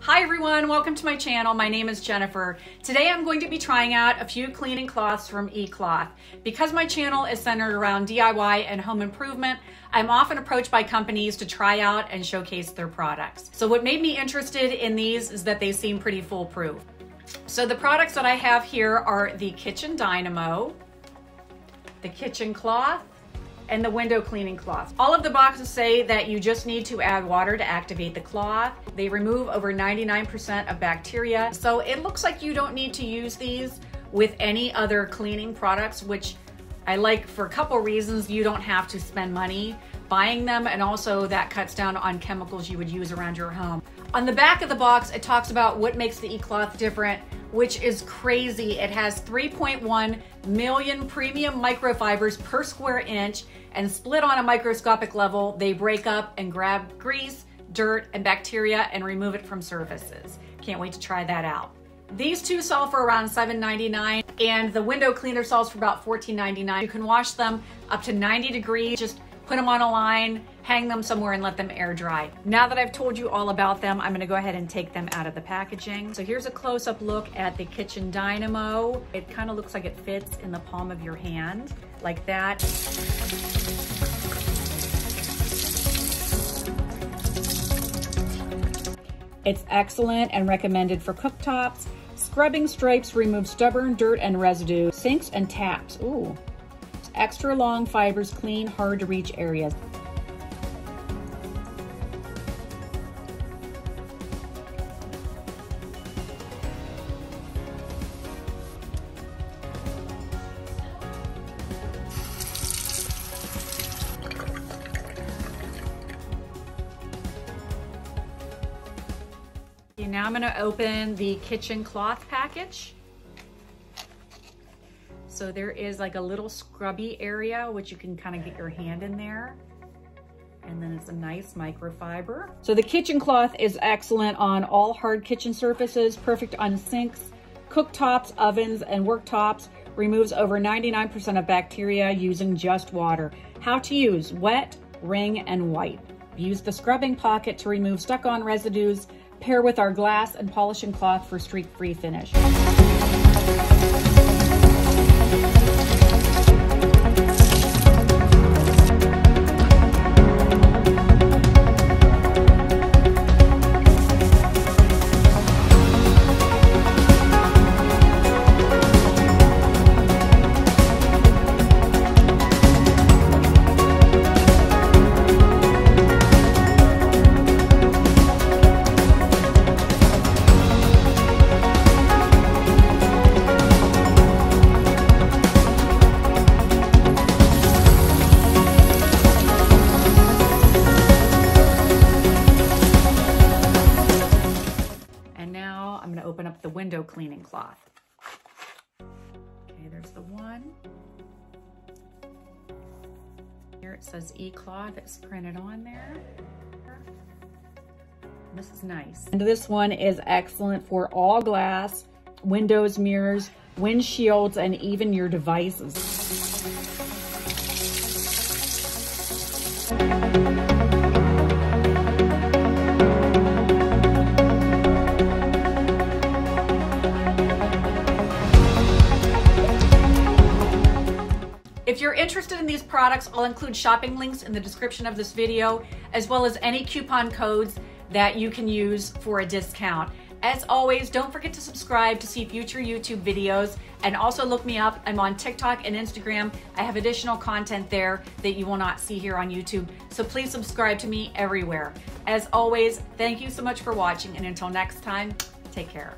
Hi everyone, welcome to my channel. My name is Jennifer. Today I'm going to be trying out a few cleaning cloths from ecloth. Because my channel is centered around DIY and home improvement, I'm often approached by companies to try out and showcase their products. So what made me interested in these is that they seem pretty foolproof. So the products that I have here are the kitchen dynamo, the kitchen cloth, and the window cleaning cloth. All of the boxes say that you just need to add water to activate the cloth. They remove over 99% of bacteria. So it looks like you don't need to use these with any other cleaning products, which I like for a couple reasons. You don't have to spend money buying them, and also that cuts down on chemicals you would use around your home. On the back of the box, it talks about what makes the ecloth different, which is crazy. It has 3.1 million premium microfibers per square inch, and split on a microscopic level, they break up and grab grease, dirt, and bacteria and remove it from surfaces. Can't wait to try that out. These two sell for around $7.99, and the window cleaner sells for about $14.99. You can wash them up to 90 degrees. Just put them on a line, hang them somewhere, and let them air dry. Now that I've told you all about them, I'm gonna go ahead and take them out of the packaging. So here's a close-up look at the kitchen dynamo. It kind of looks like it fits in the palm of your hand, like that. It's excellent and recommended for cooktops. Scrubbing stripes remove stubborn dirt and residue. Sinks and taps, ooh. Extra long fibers clean hard to reach areas. Okay, now I'm going to open the kitchen cloth package. So there is like a little scrubby area, which you can kind of get your hand in there. And then it's a nice microfiber. So the kitchen cloth is excellent on all hard kitchen surfaces, perfect on sinks, cooktops, ovens, and worktops. Removes over 99% of bacteria using just water. How to use: wet, wring, and wipe. Use the scrubbing pocket to remove stuck-on residues. Pair with our glass and polishing cloth for streak-free finish. I'm going to open up the window cleaning cloth. Okay, there's the one. Here it says ecloth, it's printed on there. This is nice. And this one is excellent for all glass, windows, mirrors, windshields, and even your devices. If you're interested in these products, I'll include shopping links in the description of this video, as well as any coupon codes that you can use for a discount. As always, don't forget to subscribe to see future YouTube videos, and also look me up. I'm on TikTok and Instagram. I have additional content there that you will not see here on YouTube, so please subscribe to me everywhere. As always, thank you so much for watching, and until next time, take care.